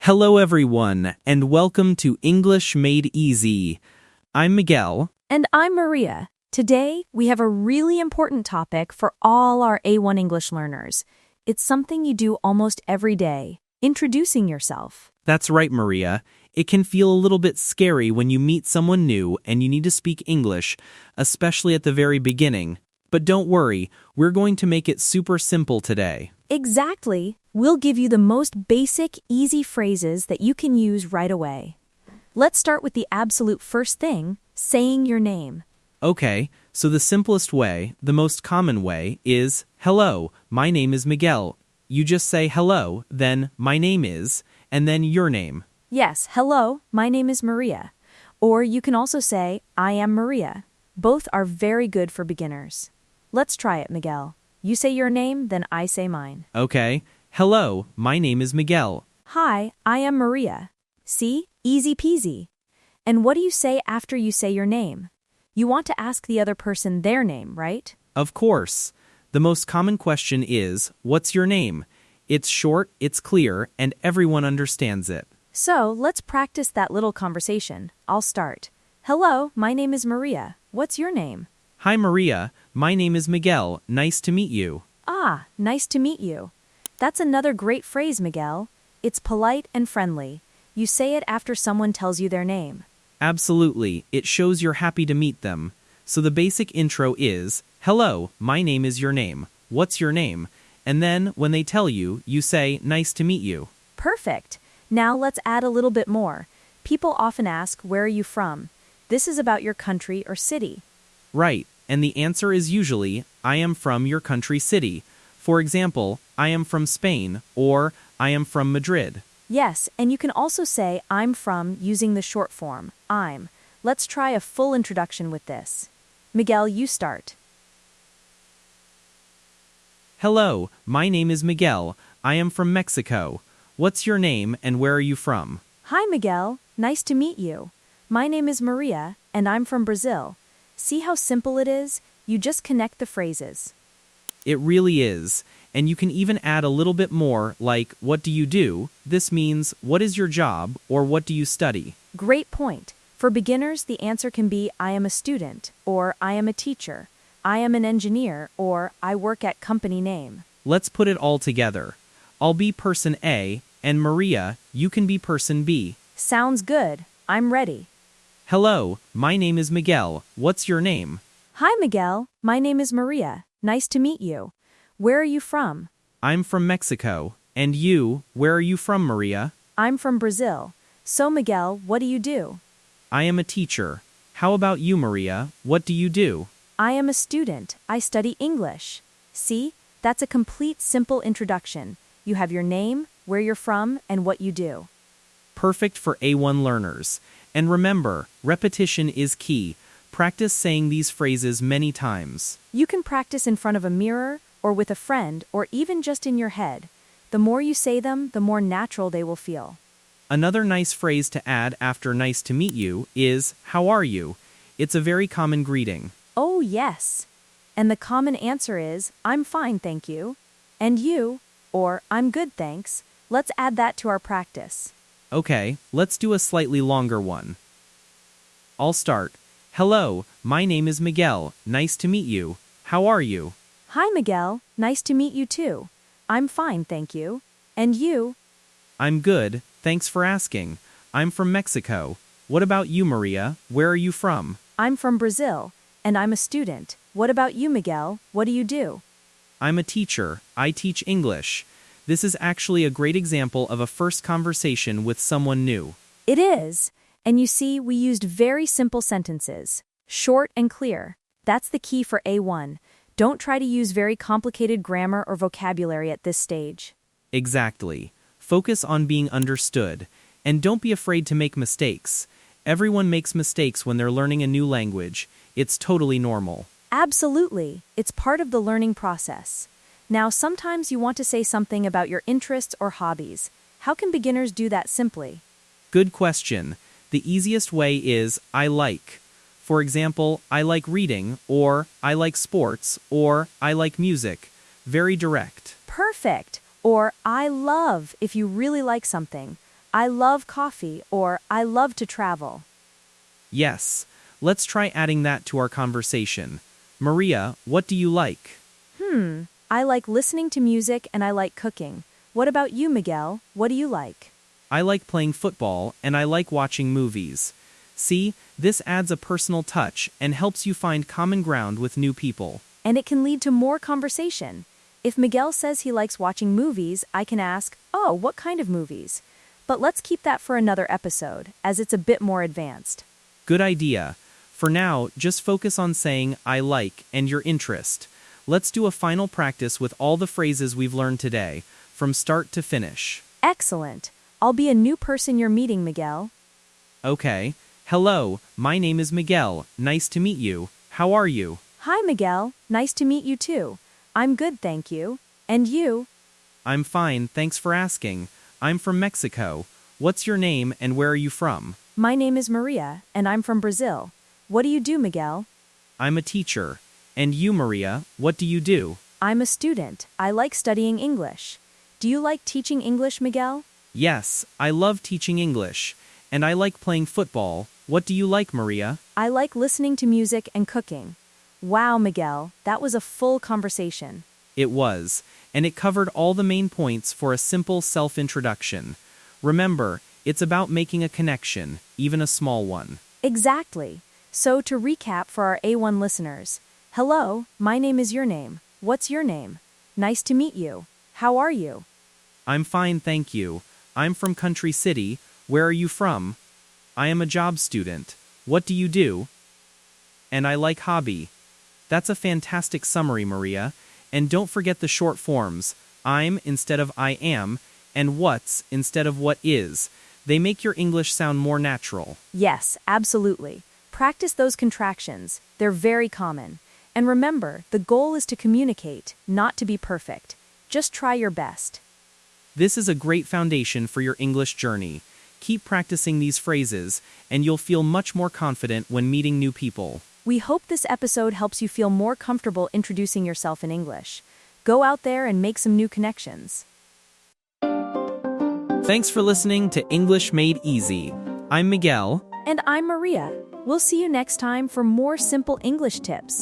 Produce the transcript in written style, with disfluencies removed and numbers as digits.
Hello everyone, and welcome to English Made Easy. I'm Miguel. And I'm Maria. Today, we have a really important topic for all our A1 English learners. It's something you do almost every day, introducing yourself. That's right, Maria. It can feel a little bit scary when you meet someone new and you need to speak English, especially at the very beginning. But don't worry, we're going to make it super simple today. Exactly. We'll give you the most basic, easy phrases that you can use right away. Let's start with the absolute first thing, saying your name. Okay, so the simplest way, the most common way, is, hello, my name is Miguel. You just say hello, then my name is, and then your name. Yes, hello, my name is Maria. Or you can also say, I am Maria. Both are very good for beginners. Let's try it, Miguel. You say your name, then I say mine. Okay, hello, my name is Miguel. Hi, I am Maria. See? Easy peasy. And what do you say after you say your name? You want to ask the other person their name, right? Of course. The most common question is, what's your name? It's short, it's clear, and everyone understands it. So, let's practice that little conversation. I'll start. Hello, my name is Maria. What's your name? Hi Maria, my name is Miguel. Nice to meet you. Ah, nice to meet you. That's another great phrase, Miguel. It's polite and friendly. You say it after someone tells you their name. Absolutely, it shows you're happy to meet them. So the basic intro is, hello, my name is your name. What's your name? And then, when they tell you, you say, nice to meet you. Perfect. Now let's add a little bit more. People often ask, where are you from? This is about your country or city. Right, and the answer is usually, I am from your country city. For example, I am from Spain, or I am from Madrid. Yes, and you can also say I'm from using the short form, I'm. Let's try a full introduction with this. Miguel, you start. Hello, my name is Miguel. I am from Mexico. What's your name and where are you from? Hi, Miguel. Nice to meet you. My name is Maria, and I'm from Brazil. See how simple it is? You just connect the phrases. It really is. And you can even add a little bit more, like, what do you do? This means, what is your job, or what do you study? Great point. For beginners, the answer can be, I am a student, or I am a teacher, I am an engineer, or I work at company name. Let's put it all together. I'll be person A, and Maria, you can be person B. Sounds good. I'm ready. Hello, my name is Miguel. What's your name? Hi, Miguel. My name is Maria. Nice to meet you. Where are you from? I'm from Mexico. And you, where are you from, Maria? I'm from Brazil. So, Miguel, what do you do? I am a teacher. How about you, Maria? What do you do? I am a student. I study English. See? That's a complete, simple introduction. You have your name, where you're from, and what you do. Perfect for A1 learners. And remember, repetition is key. Practice saying these phrases many times. You can practice in front of a mirror, or with a friend, or even just in your head. The more you say them, the more natural they will feel. Another nice phrase to add after nice to meet you is, how are you? It's a very common greeting. Oh, yes. And the common answer is, I'm fine, thank you. And you? Or, I'm good, thanks. Let's add that to our practice. Okay, let's do a slightly longer one. I'll start. Hello, my name is Miguel. Nice to meet you. How are you? Hi, Miguel. Nice to meet you too. I'm fine, thank you. And you? I'm good, thanks for asking. I'm from Mexico. What about you, Maria? Where are you from? I'm from Brazil, and I'm a student. What about you, Miguel? What do you do? I'm a teacher. I teach English. This is actually a great example of a first conversation with someone new. It is. And you see, we used very simple sentences. Short and clear. That's the key for A1. Don't try to use very complicated grammar or vocabulary at this stage. Exactly. Focus on being understood. And don't be afraid to make mistakes. Everyone makes mistakes when they're learning a new language. It's totally normal. Absolutely. It's part of the learning process. Now, sometimes you want to say something about your interests or hobbies. How can beginners do that simply? Good question. The easiest way is, I like. For example, I like reading, or I like sports, or I like music. Very direct. Perfect. Or I love if you really like something. I love coffee or I love to travel. Yes, let's try adding that to our conversation. Maria, what do you like? I like listening to music and I like cooking. What about you, Miguel? What do you like? I like playing football and I like watching movies. See, this adds a personal touch and helps you find common ground with new people. And it can lead to more conversation. If Miguel says he likes watching movies, I can ask, oh, what kind of movies? But let's keep that for another episode, as it's a bit more advanced. Good idea. For now, just focus on saying I like and your interest. Let's do a final practice with all the phrases we've learned today, from start to finish. Excellent. I'll be a new person you're meeting, Miguel. Okay. Hello, my name is Miguel. Nice to meet you. How are you? Hi, Miguel. Nice to meet you too. I'm good, thank you. And you? I'm fine, thanks for asking. I'm from Mexico. What's your name and where are you from? My name is Maria, and I'm from Brazil. What do you do, Miguel? I'm a teacher. And you, Maria, what do you do? I'm a student. I like studying English. Do you like teaching English, Miguel? Yes, I love teaching English. And I like playing football. What do you like, Maria? I like listening to music and cooking. Wow, Miguel, that was a full conversation. It was, and it covered all the main points for a simple self-introduction. Remember, it's about making a connection, even a small one. Exactly. So to recap for our A1 listeners, hello, my name is your name. What's your name? Nice to meet you. How are you? I'm fine, thank you. I'm from Country City. Where are you from? I am a job student. What do you do? And I like hobby. That's a fantastic summary, Maria. And don't forget the short forms, I'm instead of I am, and what's instead of what is. They make your English sound more natural. Yes, absolutely. Practice those contractions. They're very common. And remember, the goal is to communicate, not to be perfect. Just try your best. This is a great foundation for your English journey. Keep practicing these phrases, and you'll feel much more confident when meeting new people. We hope this episode helps you feel more comfortable introducing yourself in English. Go out there and make some new connections. Thanks for listening to English Made Easy. I'm Miguel. And I'm Maria. We'll see you next time for more simple English tips.